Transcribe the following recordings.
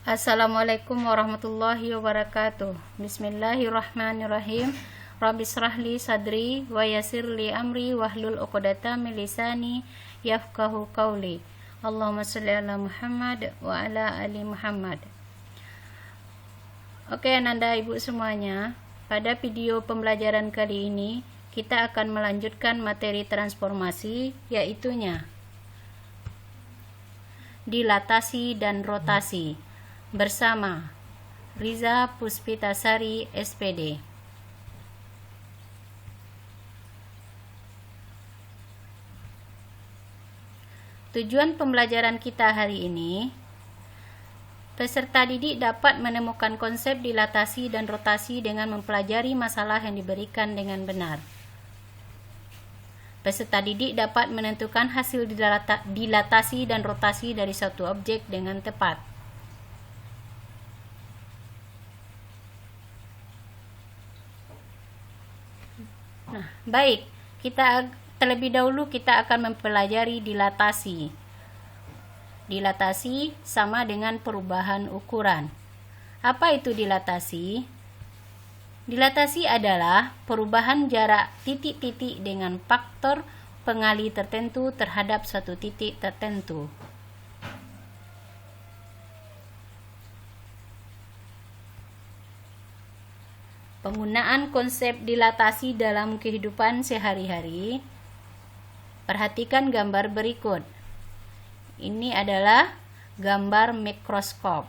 Assalamualaikum warahmatullahi wabarakatuh. Bismillahirrahmanirrahim. Rabbi shrahli sadri wa yassirli amri wahlul 'uqdatam min lisani yafqahu qawli. Allahumma shalli ala Muhammad wa ala ali Muhammad. Oke, Ananda Ibu semuanya, pada video pembelajaran kali ini kita akan melanjutkan materi transformasi, yaitunya dilatasi dan rotasi bersama Riza Puspitasari SPD. Tujuan pembelajaran kita hari ini, peserta didik dapat menemukan konsep dilatasi dan rotasi dengan mempelajari masalah yang diberikan dengan benar. Peserta didik dapat menentukan hasil dilatasi dan rotasi dari suatu objek dengan tepat. Nah, baik, terlebih dahulu kita akan mempelajari dilatasi. Dilatasi sama dengan perubahan ukuran. Apa itu dilatasi? Dilatasi adalah perubahan jarak titik-titik dengan faktor pengali tertentu terhadap suatu titik tertentu. Penggunaan konsep dilatasi dalam kehidupan sehari-hari. Perhatikan gambar berikut. Ini adalah gambar mikroskop.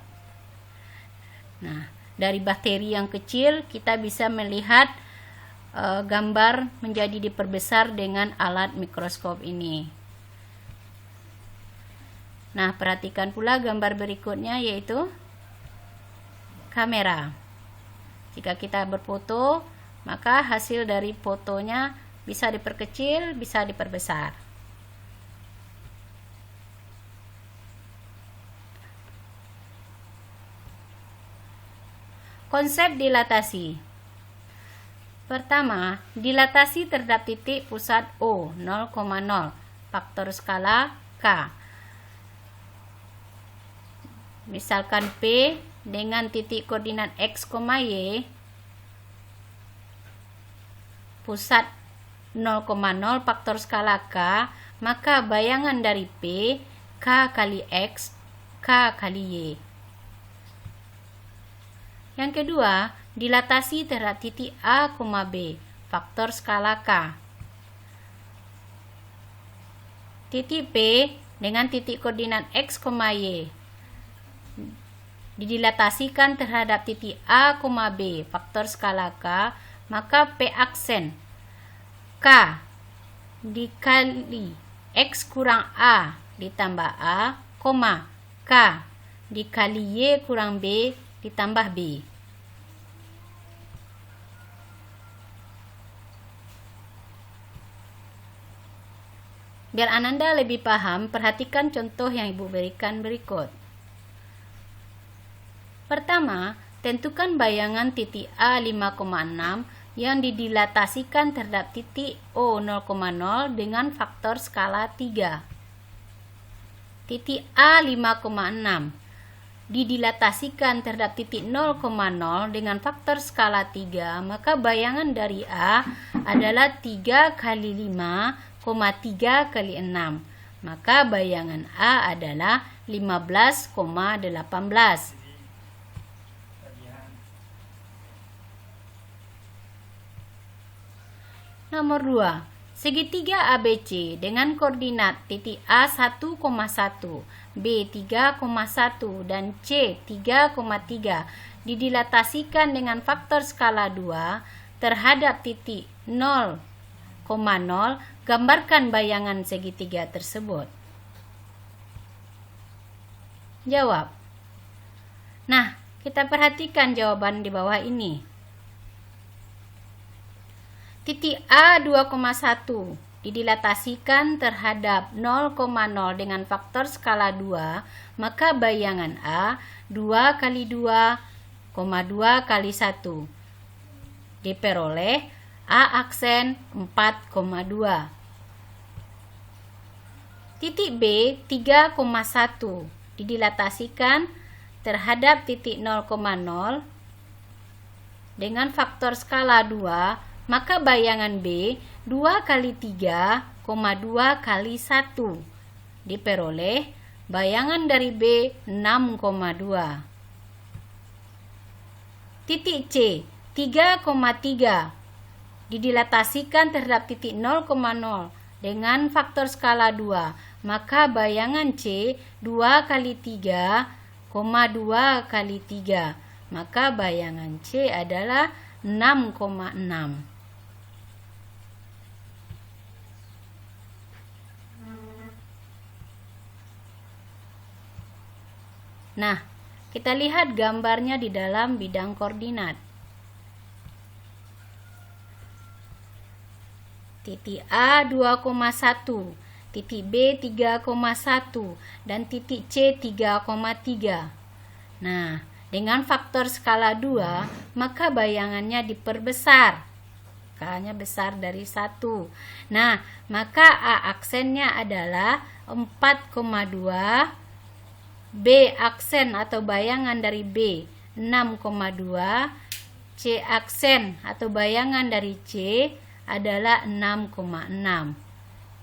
Nah, dari bakteri yang kecil kita bisa melihat gambar menjadi diperbesar dengan alat mikroskop ini. Nah, perhatikan pula gambar berikutnya, yaitu kamera. Jika kita berfoto, maka hasil dari fotonya bisa diperkecil, bisa diperbesar. Konsep dilatasi. Pertama, dilatasi terhadap titik pusat O 0,0, faktor skala K. Misalkan P dengan titik koordinat X, Y, pusat 0,0 faktor skala K, maka bayangan dari P, K kali X, K kali Y. Yang kedua, dilatasi terhadap titik A, B, faktor skala K. Titik P dengan titik koordinat X, Y didilatasikan terhadap titik A, B, faktor skala K, maka P aksen K dikali X kurang A ditambah A, K dikali Y kurang B ditambah B. Biar Ananda lebih paham, perhatikan contoh yang Ibu berikan berikut. Pertama, tentukan bayangan titik A 5,6 yang didilatasikan terhadap titik O 0,0 dengan faktor skala 3. Titik A 5,6 didilatasikan terhadap titik 0,0 dengan faktor skala 3, maka bayangan dari A adalah 3 kali 5, 3 kali 6. Maka bayangan A adalah 15,18. Nomor 2. Segitiga ABC dengan koordinat titik A 1,1, B 3,1 dan C 3,3 didilatasikan dengan faktor skala 2 terhadap titik 0,0. Gambarkan bayangan segitiga tersebut. Jawab. Nah, kita perhatikan jawaban di bawah ini. Titik A 2,1 didilatasikan terhadap 0,0 dengan faktor skala 2, maka bayangan A 2 kali 2, 2 kali 1 diperoleh A aksen 4,2. Titik B 3,1 didilatasikan terhadap titik 0,0 dengan faktor skala 2, maka bayangan B 2 kali 3, 2 kali 1 diperoleh bayangan dari B 6,2. Titik C 3,3 didilatasikan terhadap titik 0,0 dengan faktor skala 2, maka bayangan C 2 kali 3, 2 kali 3, maka bayangan C adalah 6,6. Nah, kita lihat gambarnya di dalam bidang koordinat. Titik A 2,1, titik B 3,1, dan titik C 3,3. Nah, dengan faktor skala 2, maka bayangannya diperbesar. Skalanya besar dari 1. Nah, maka A aksennya adalah 4,2, B aksen atau bayangan dari B 6,2, C aksen atau bayangan dari C adalah 6,6.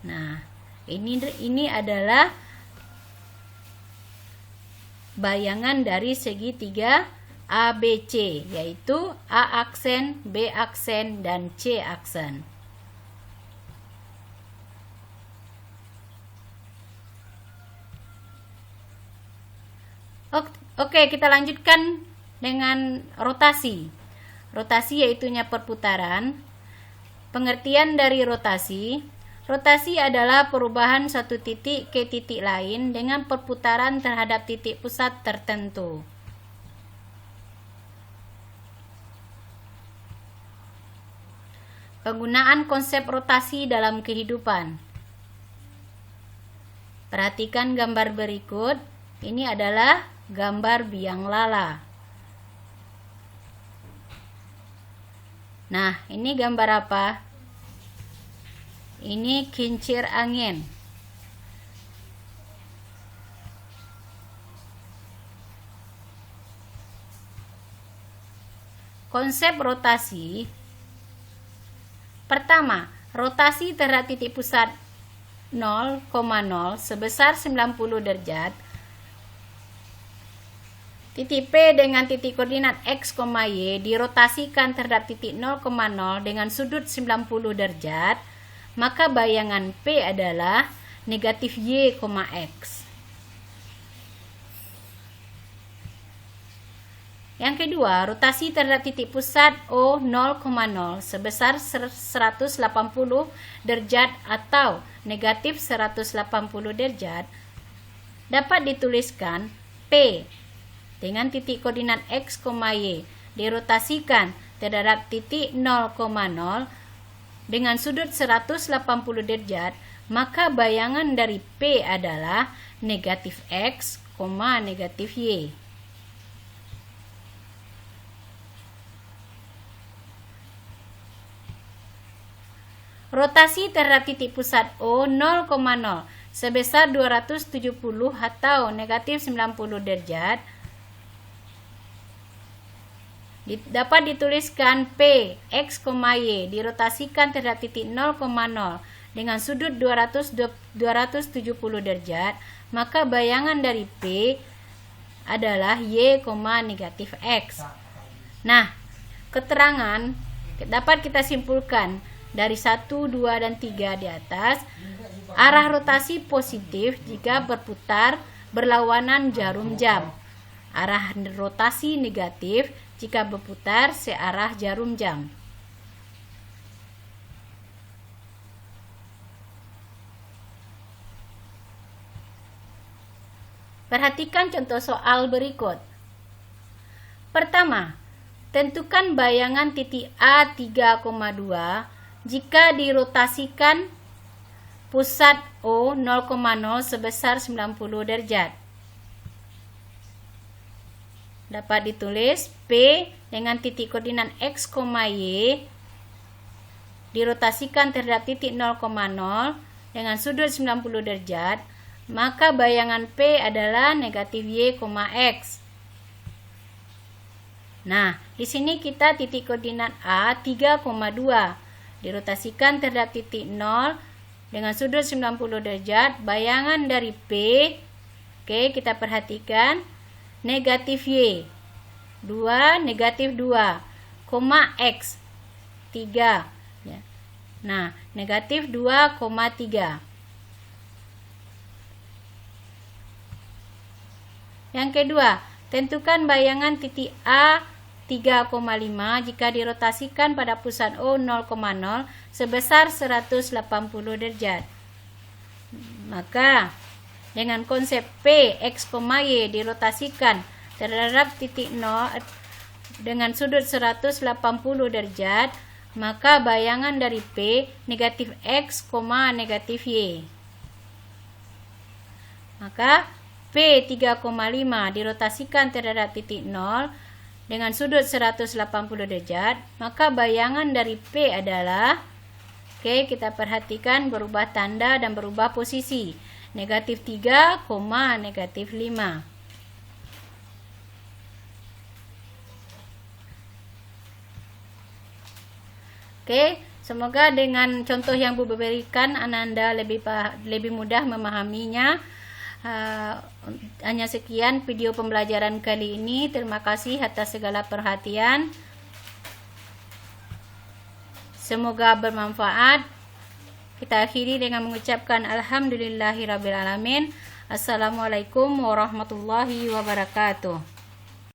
Nah, ini adalah bayangan dari segitiga ABC, yaitu A aksen, B aksen, dan C aksen. Oke, kita lanjutkan dengan rotasi. Rotasi yaitunya perputaran. Pengertian dari rotasi. Rotasi adalah perubahan satu titik ke titik lain dengan perputaran terhadap titik pusat tertentu. Penggunaan konsep rotasi dalam kehidupan. Perhatikan gambar berikut. Ini adalah gambar biang lala. Nah, ini gambar apa? Ini kincir angin. Konsep rotasi. Pertama, rotasi terhadap titik pusat 0,0 sebesar 90 derajat. Titik P dengan titik koordinat X, Y dirotasikan terhadap titik 0,0 dengan sudut 90 derajat, maka bayangan P adalah negatif Y, X. Yang kedua, rotasi terhadap titik pusat O 0,0 sebesar 180 derajat atau negatif 180 derajat dapat dituliskan P dengan titik koordinat X, Y dirotasikan terhadap titik 0,0 dengan sudut 180 derajat, maka bayangan dari P adalah negatif X, negatif Y. Rotasi terhadap titik pusat O 0,0 sebesar 270 atau negatif 90 derajat dapat dituliskan P, X, Y dirotasikan terhadap titik 0,0 dengan sudut 270 derajat, maka bayangan dari P adalah Y, negatif X. Nah, keterangan dapat kita simpulkan dari 1, 2, dan 3 di atas. Arah rotasi positif jika berputar berlawanan jarum jam. Arah rotasi negatif jika berputar searah jarum jam. Perhatikan contoh soal berikut. Pertama, tentukan bayangan titik A 3,2 jika dirotasikan pusat O 0,0 sebesar 90 derajat. Dapat ditulis P dengan titik koordinat X, Y dirotasikan terhadap titik 0,0 dengan sudut 90 derajat, maka bayangan P adalah negatif Y, X. Nah, di sini kita titik koordinat A 3,2 dirotasikan terhadap titik 0 dengan sudut 90 derajat. Bayangan dari P, oke, kita perhatikan negatif Y 2, negatif 2, koma X 3 ya. Nah, negatif 2,3. Yang kedua, tentukan bayangan titik A 3,5 jika dirotasikan pada pusat O 0,0 sebesar 180 derajat. Maka dengan konsep P, X, Y dirotasikan terhadap titik 0 dengan sudut 180 derajat, maka bayangan dari P negatif X, negatif Y. Maka P 3,5 dirotasikan terhadap titik 0 dengan sudut 180 derajat, maka bayangan dari P adalah, oke, kita perhatikan berubah tanda dan berubah posisi, negatif 3, negatif 5. Oke, semoga dengan contoh yang Bu berikan Ananda lebih mudah memahaminya. Hanya sekian video pembelajaran kali ini. Terima kasih atas segala perhatian. Semoga bermanfaat. Kita akhiri dengan mengucapkan alhamdulillahirabbil alamin. Assalamualaikum warahmatullahi wabarakatuh.